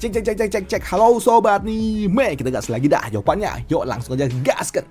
Cek. Halo sobat nih, kita gas lagi dah jawabannya. Yuk langsung aja gaskan.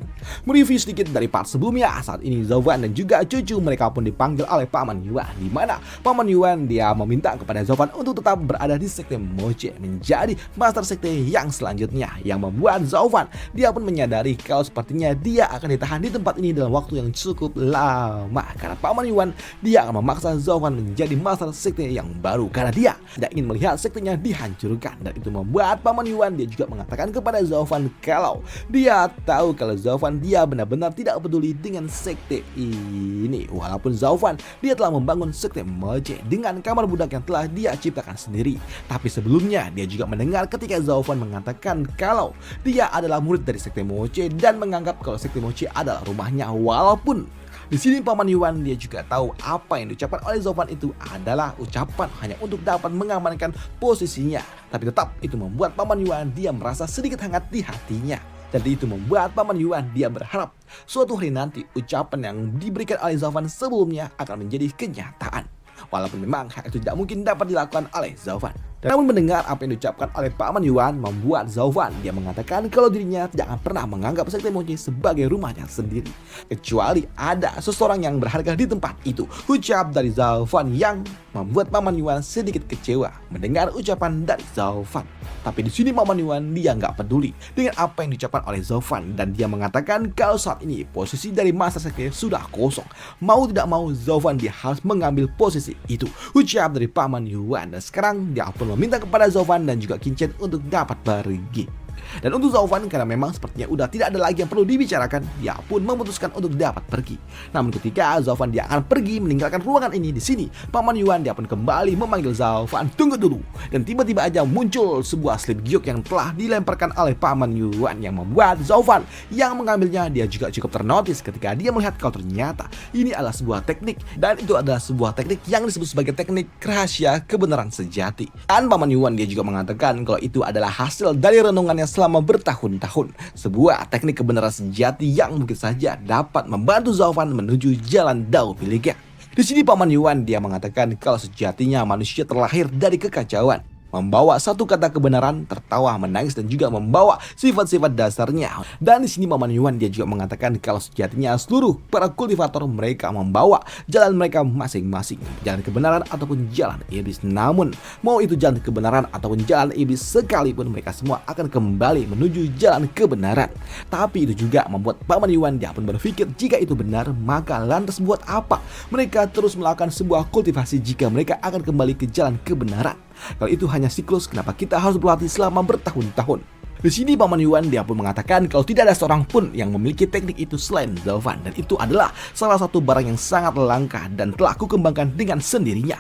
Mereview sedikit dari part sebelumnya. Saat ini Zovan dan juga cucu mereka pun dipanggil oleh Paman Yuan, di mana Paman Yuan dia meminta kepada Zovan untuk tetap berada di sekte Moche menjadi master sekte yang selanjutnya, yang membuat Zovan dia pun menyadari kalau sepertinya dia akan ditahan di tempat ini dalam waktu yang cukup lama, karena Paman Yuan dia akan memaksa Zovan menjadi master sekte yang baru karena dia tidak ingin melihat sektenya dihancurkan. Dan itu membuat Paman Yuan dia juga mengatakan kepada Zovan kalau dia tahu kalau Zovan dia benar-benar tidak peduli dengan sekte ini. Walaupun Zovan dia telah membangun sekte Moche dengan kamar budak yang telah dia ciptakan sendiri, tapi sebelumnya dia juga mendengar ketika Zovan mengatakan kalau dia adalah murid dari sekte Moche dan menganggap kalau sekte Moche adalah rumahnya. Walaupun di sini Paman Yuan dia juga tahu apa yang diucapkan oleh Zovan itu adalah ucapan hanya untuk dapat mengamankan posisinya, tapi tetap itu membuat Paman Yuan dia merasa sedikit hangat di hatinya. Jadi itu membuat Paman Yuan dia berharap suatu hari nanti ucapan yang diberikan oleh Zovan sebelumnya akan menjadi kenyataan. Walaupun memang hal itu tidak mungkin dapat dilakukan oleh Zovan. Namun mendengar apa yang diucapkan oleh Paman Yuan membuat Zovan dia mengatakan kalau dirinya tidak akan pernah menganggap sekte Moche sebagai rumahnya sendiri, kecuali ada seseorang yang berharga di tempat itu. Ucap dari Zovan yang membuat Paman Yuan sedikit kecewa mendengar ucapan dari Zovan. Tapi di sini Paman Yuan dia nggak peduli dengan apa yang diucapkan oleh Zovan, dan dia mengatakan kalau saat ini posisi dari master sekte sudah kosong. Mau tidak mau Zovan dia harus mengambil posisi itu. Ucap dari Paman Yuan, dan sekarang dia pun meminta kepada Zovan dan juga Qingchen untuk dapat pergi. Dan untuk Zovan karena memang sepertinya udah tidak ada lagi yang perlu dibicarakan, dia pun memutuskan untuk dapat pergi. Namun ketika Zovan dia akan pergi meninggalkan ruangan ini, di sini Paman Yuan dia pun kembali memanggil Zovan, tunggu dulu. Dan tiba-tiba aja muncul sebuah slip giok yang telah dilemparkan oleh Paman Yuan, yang membuat Zovan yang mengambilnya dia juga cukup ternotis ketika dia melihat kalau ternyata ini adalah sebuah teknik, dan itu adalah sebuah teknik yang disebut sebagai teknik rahasia kebenaran sejati. Dan Paman Yuan dia juga mengatakan kalau itu adalah hasil dari renungannya selama bertahun-tahun, sebuah teknik kebenaran sejati yang mungkin saja dapat membantu Zovan menuju jalan Dao miliknya. Di sini Paman Yuan dia mengatakan kalau sejatinya manusia terlahir dari kekacauan, membawa satu kata kebenaran, tertawa, menangis, dan juga membawa sifat-sifat dasarnya. Dan di sini Paman Yuan dia juga mengatakan kalau sejatinya seluruh para kultivator mereka membawa jalan mereka masing-masing, jalan kebenaran ataupun jalan iblis. Namun mau itu jalan kebenaran ataupun jalan iblis sekalipun, mereka semua akan kembali menuju jalan kebenaran. Tapi itu juga membuat Paman Yuan dia pun berpikir jika itu benar, maka lantas buat apa mereka terus melakukan sebuah kultivasi jika mereka akan kembali ke jalan kebenaran? Kalau itu hanya siklus, kenapa kita harus berlatih selama bertahun-tahun? Di sini Paman Yuan dia pun mengatakan kalau tidak ada seorang pun yang memiliki teknik itu selain Zovan, dan itu adalah salah satu barang yang sangat langka dan telah aku kembangkan dengan sendirinya.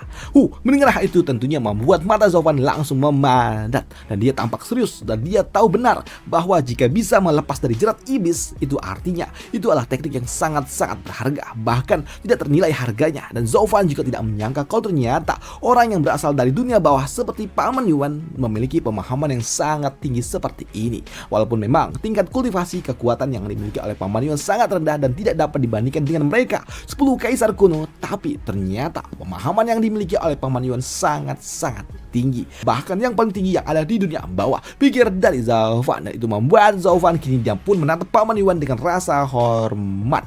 Mendengar hal itu tentunya membuat mata Zovan langsung memadat, dan dia tampak serius, dan dia tahu benar bahwa jika bisa melepas dari jerat iblis, itu artinya itu adalah teknik yang sangat-sangat berharga, bahkan tidak ternilai harganya. Dan Zovan juga tidak menyangka kalau ternyata orang yang berasal dari dunia bawah seperti Paman Yuan memiliki pemahaman yang sangat tinggi seperti ini. Walaupun memang tingkat kultivasi kekuatan yang dimiliki oleh Paman Yuan sangat rendah dan tidak dapat dibandingkan dengan mereka 10 kaisar kuno, tapi ternyata pemahaman yang dimiliki oleh Paman Yuan sangat-sangat tinggi, bahkan yang paling tinggi yang ada di dunia bawah, pikir dari Zovan. Dan itu membuat Zovan kini dia pun menatap Paman Yuan dengan rasa hormat.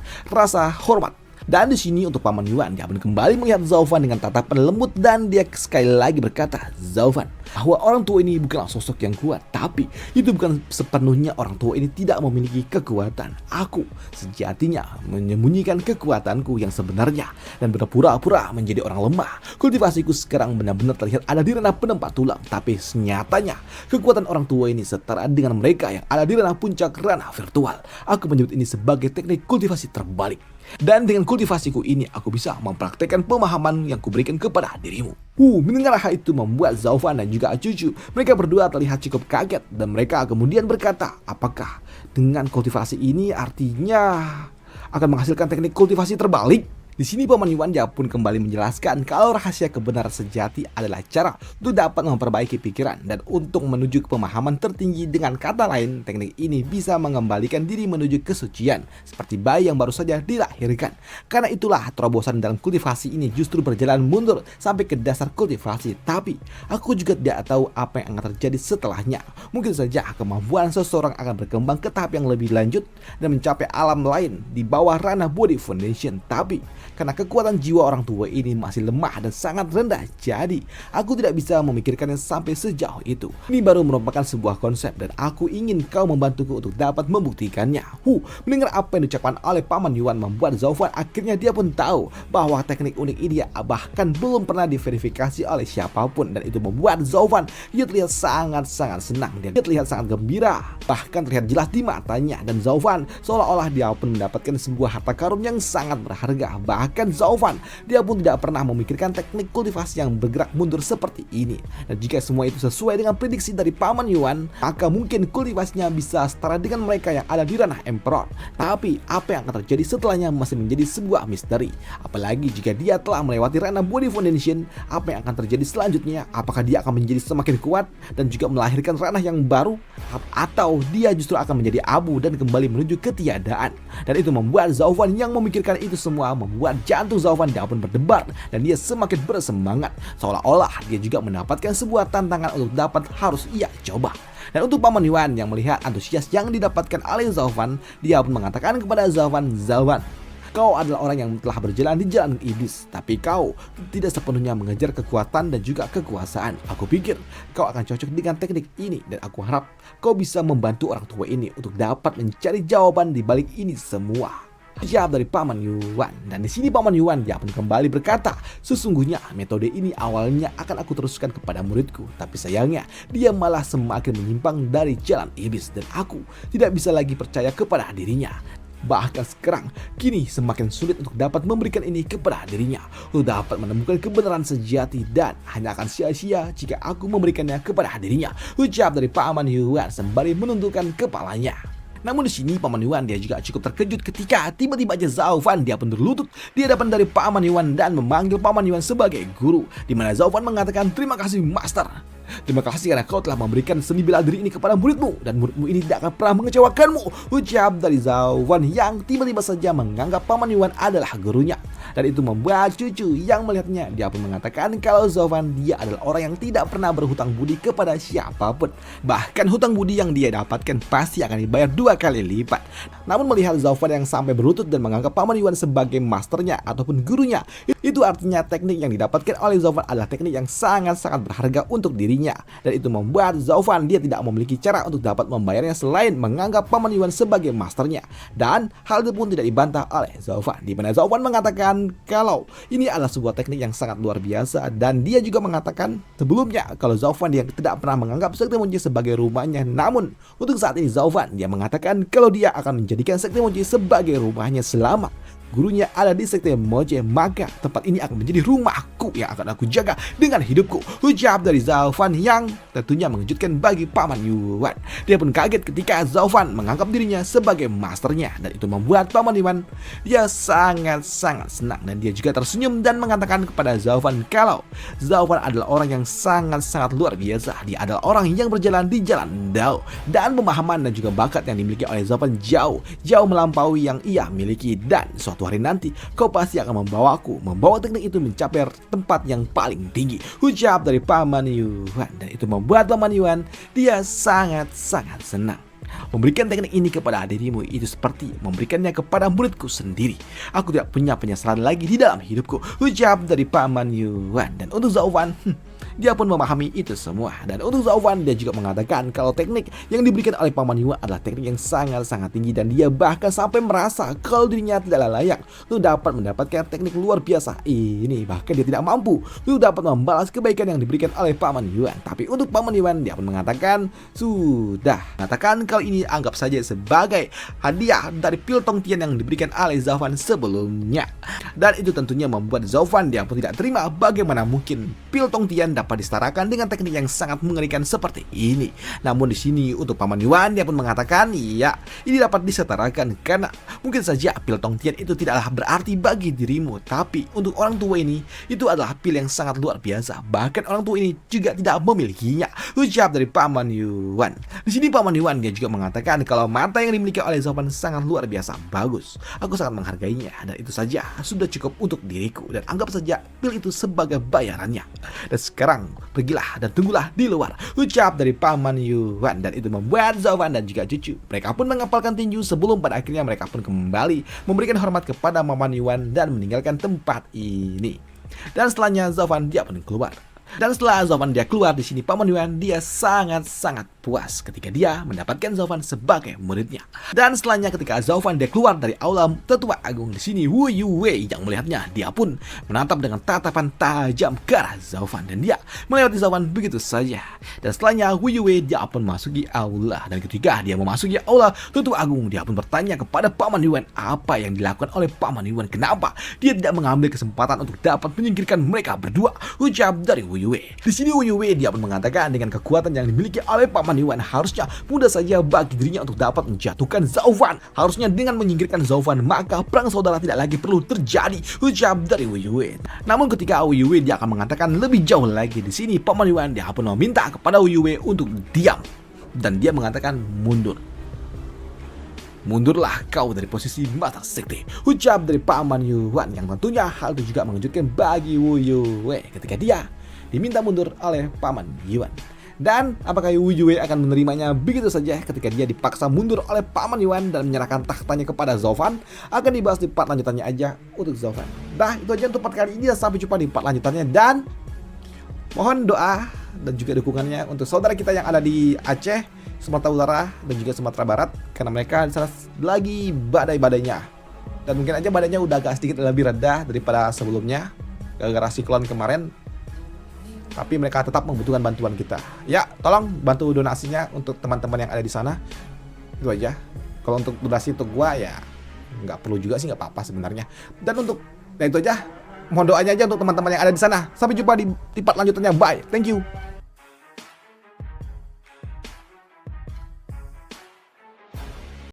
Dan di sini untuk Paman Yuan dia pun kembali melihat Zovan dengan tatapan lembut, dan dia sekali lagi berkata, Zovan, bahwa orang tua ini bukanlah sosok yang kuat, tapi itu bukan sepenuhnya orang tua ini tidak memiliki kekuatan. Aku sejatinya menyembunyikan kekuatanku yang sebenarnya dan berpura-pura menjadi orang lemah. Kultivasiku sekarang benar-benar terlihat ada di ranah penempat tulang, tapi nyatanya kekuatan orang tua ini setara dengan mereka yang ada di ranah puncak ranah virtual. Aku menyebut ini sebagai teknik kultivasi terbalik. Dan dengan kultivasiku ini aku bisa mempraktekkan pemahaman yang kuberikan kepada dirimu. Mendengar hal itu membuat Zovan dan juga cucu mereka berdua terlihat cukup kaget, dan mereka kemudian berkata, apakah dengan kultivasi ini artinya akan menghasilkan teknik kultivasi terbalik? Di sini Paman Yuan dia pun kembali menjelaskan kalau rahasia kebenaran sejati adalah cara untuk dapat memperbaiki pikiran dan untuk menuju ke pemahaman tertinggi. Dengan kata lain, teknik ini bisa mengembalikan diri menuju kesucian seperti bayi yang baru saja dilahirkan. Karena itulah terobosan dalam kultivasi ini justru berjalan mundur sampai ke dasar kultivasi. Tapi aku juga tidak tahu apa yang akan terjadi setelahnya. Mungkin saja kemampuan seseorang akan berkembang ke tahap yang lebih lanjut dan mencapai alam lain di bawah ranah body foundation. Tapi karena kekuatan jiwa orang tua ini masih lemah dan sangat rendah, jadi aku tidak bisa memikirkannya sampai sejauh itu. Ini baru merupakan sebuah konsep dan aku ingin kau membantuku untuk dapat membuktikannya. Mendengar apa yang diucapkan oleh Paman Yuan membuat Zhao Fan akhirnya dia pun tahu bahwa teknik unik ini bahkan belum pernah diverifikasi oleh siapapun, dan itu membuat Zhao Fan dia terlihat sangat-sangat senang. Dia terlihat sangat gembira, bahkan terlihat jelas di matanya, dan Zhao Fan seolah-olah dia pun mendapatkan sebuah harta karun yang sangat berharga. Bahkan Zhao Fan dia pun tidak pernah memikirkan teknik kultivasi yang bergerak mundur seperti ini. Dan jika semua itu sesuai dengan prediksi dari Paman Yuan, maka mungkin kultivasinya bisa setara dengan mereka yang ada di ranah Emperor. Tapi apa yang akan terjadi setelahnya masih menjadi sebuah misteri. Apalagi jika dia telah melewati ranah body foundation, apa yang akan terjadi selanjutnya? Apakah dia akan menjadi semakin kuat dan juga melahirkan ranah yang baru, atau dia justru akan menjadi abu dan kembali menuju ketiadaan? Dan itu membuat Zhao Fan yang memikirkan itu semua membuat jantung Zhao Fan dia pun berdebar dan dia semakin bersemangat, seolah-olah dia juga mendapatkan sebuah tantangan untuk dapat harus ia coba. Dan untuk Paman Yuan yang melihat antusias yang didapatkan oleh Zhao Fan, dia pun mengatakan kepada Zhao Fan, kau adalah orang yang telah berjalan di jalan iblis, tapi kau tidak sepenuhnya mengejar kekuatan dan juga kekuasaan. Aku pikir kau akan cocok dengan teknik ini dan aku harap kau bisa membantu orang tua ini untuk dapat mencari jawaban di balik ini semua. Jawab dari Paman Yuan. Dan di sini Paman Yuan dia pun kembali berkata, sesungguhnya metode ini awalnya akan aku teruskan kepada muridku, tapi sayangnya dia malah semakin menyimpang dari jalan iblis dan aku tidak bisa lagi percaya kepada dirinya. Bahkan sekarang kini semakin sulit untuk dapat memberikan ini kepada dirinya, untuk dapat menemukan kebenaran sejati, dan hanya akan sia-sia jika aku memberikannya kepada dirinya. Ucap dari Paman Yuan sembari menundukkan kepalanya. Namun di sini Paman Yuan dia juga cukup terkejut ketika tiba-tiba aja Zhao Fan dia pun berlutut di hadapan dari Paman Yuan dan memanggil Paman Yuan sebagai guru, di mana Zhao Fan mengatakan, terima kasih Master. Terima kasih karena kau telah memberikan seni bela diri ini kepada muridmu, dan muridmu ini tidak akan pernah mengecewakanmu. Ucap dari Zhao Fan yang tiba-tiba saja menganggap Paman Yuan adalah gurunya. Dan itu membuat cucu yang melihatnya dia pun mengatakan kalau Zhao Fan dia adalah orang yang tidak pernah berhutang budi kepada siapapun. Bahkan hutang budi yang dia dapatkan pasti akan dibayar 2 kali lipat. Namun melihat Zhao Fan yang sampai berlutut dan menganggap Paman Yuan sebagai masternya ataupun gurunya, itu artinya teknik yang didapatkan oleh Zhao Fan adalah teknik yang sangat-sangat berharga untuk dirinya. Dan itu membuat Zhao Fan dia tidak memiliki cara untuk dapat membayarnya selain menganggap Paman Yuan sebagai masternya. Dan hal itu pun tidak dibantah oleh Zhao Fan, di mana Zhao Fan mengatakan kalau ini adalah sebuah teknik yang sangat luar biasa, dan dia juga mengatakan sebelumnya kalau Zhao Fan dia tidak pernah menganggap Sekte Mochi sebagai rumahnya. Namun untuk saat ini Zhao Fan dia mengatakan kalau dia akan menjadikan Sekte Mochi sebagai rumahnya selama gurunya ada di Sekte Mochi, maka tempat ini akan menjadi rumahku yang akan aku jaga dengan hidupku. Ucap dari Zhao Fan yang tentunya mengejutkan bagi Paman Yuan. Dia pun kaget ketika Zhao Fan menganggap dirinya sebagai masternya, dan itu membuat Paman Yuan dia sangat-sangat senang, dan dia juga tersenyum dan mengatakan kepada Zhao Fan kalau Zhao Fan adalah orang yang sangat-sangat luar biasa. Dia adalah orang yang berjalan di jalan Dao, dan pemahaman dan juga bakat yang dimiliki oleh Zhao Fan jauh melampaui yang ia miliki, dan suatu hari nanti kau pasti akan membawa teknik itu mencapai tempat yang paling tinggi. Ucap dari Paman Yuan, dan itu membuat Paman Yuan dia sangat-sangat senang. Memberikan teknik ini kepada dirimu itu seperti memberikannya kepada muridku sendiri. Aku tidak punya penyesalan lagi di dalam hidupku. Ucap dari Paman Yuan. Dan untuk Zhao Fan dia pun memahami itu semua. Dan untuk Zhao Fan dia juga mengatakan kalau teknik yang diberikan oleh Paman Yuan adalah teknik yang sangat-sangat tinggi, dan dia bahkan sampai merasa kalau dirinya tidaklah layak untuk dapat mendapatkan teknik luar biasa ini. Bahkan dia tidak mampu untuk dapat membalas kebaikan yang diberikan oleh Paman Yuan. Tapi untuk Paman Yuan dia pun mengatakan kalau ini anggap saja sebagai hadiah dari pil Tong Tian yang diberikan oleh Zhao Fan sebelumnya. Dan itu tentunya membuat Zhao Fan dia pun tidak terima bagaimana mungkin pil Tong Tian dapat dapat disetarakan dengan teknik yang sangat mengerikan seperti ini. Namun di sini untuk Paman Yuan dia pun mengatakan ya ini dapat disetarakan karena mungkin saja pil Tong Tian itu tidaklah berarti bagi dirimu, tapi untuk orang tua ini itu adalah pil yang sangat luar biasa. Bahkan orang tua ini juga tidak memilikinya. Ucap dari Paman Yuan. Di sini Paman Yuan dia juga mengatakan kalau mata yang dimiliki oleh Zaufan sangat luar biasa bagus. Aku sangat menghargainya dan itu saja sudah cukup untuk diriku, dan anggap saja pil itu sebagai bayarannya. Dan sekarang pergilah dan tunggulah di luar, ucap dari Paman Yuan. Dan itu membuat Zaufan dan juga cucu mereka pun mengepalkan tinju sebelum pada akhirnya mereka pun kembali memberikan hormat kepada Paman Yuan dan meninggalkan tempat ini. Dan setelahnya Zaufan dia pun keluar. Dan setelah Zaufan dia keluar di sini, Paman Yuan dia sangat-sangat puas ketika dia mendapatkan Zaufan sebagai muridnya. Dan setelahnya ketika Zaufan dia keluar dari aula tetua agung di sini, Wu Yuwei yang melihatnya dia pun menatap dengan tatapan tajam ke arah Zaufan dan dia melewati Zaufan begitu saja. Dan setelahnya Wu Yuwei dia pun memasuki aula, dan ketika dia memasuki aula tetua agung dia pun bertanya kepada Paman Yuan apa yang dilakukan oleh Paman Yuan, kenapa dia tidak mengambil kesempatan untuk dapat menyingkirkan mereka berdua, ucap dari Wu Yuwei. Di sini Wu Yuwei dia pun mengatakan dengan kekuatan yang dimiliki oleh Paman Yuan harusnya mudah saja bagi dirinya untuk dapat menjatuhkan Zaufan. Harusnya dengan menyingkirkan Zaufan maka perang saudara tidak lagi perlu terjadi, ucap dari Wu Yuwei. Namun ketika Wu Yuwei dia akan mengatakan lebih jauh lagi di sini, Paman Yuan dia pun meminta kepada Wu Yuwei untuk diam dan dia mengatakan mundur. Mundurlah kau dari posisi mata sekte, ucap dari Paman Yuan, yang tentunya hal itu juga mengejutkan bagi Wu Yuwei ketika dia diminta mundur oleh Paman Yuan. Dan apakah Wu Yuwei akan menerimanya begitu saja ketika dia dipaksa mundur oleh Paman Yuan dan menyerahkan tahtanya kepada Zaufan? Akan dibahas di part lanjutannya aja untuk Zaufan. Nah itu aja untuk part kali ini, dan sampai jumpa di part lanjutannya. Dan mohon doa dan juga dukungannya untuk saudara kita yang ada di Aceh, Sumatera Utara dan juga Sumatera Barat, karena mereka di sana lagi badai-badainya. Dan mungkin aja badainya udah agak sedikit lebih reda daripada sebelumnya gara-gara siklon kemarin. Tapi mereka tetap membutuhkan bantuan kita. Ya, tolong bantu donasinya untuk teman-teman yang ada di sana. Itu aja. Kalau untuk donasi untuk gua ya nggak perlu juga sih, nggak apa-apa sebenarnya. Dan untuk itu aja. Mohon doanya aja untuk teman-teman yang ada di sana. Sampai jumpa di part lanjutannya. Bye. Thank you.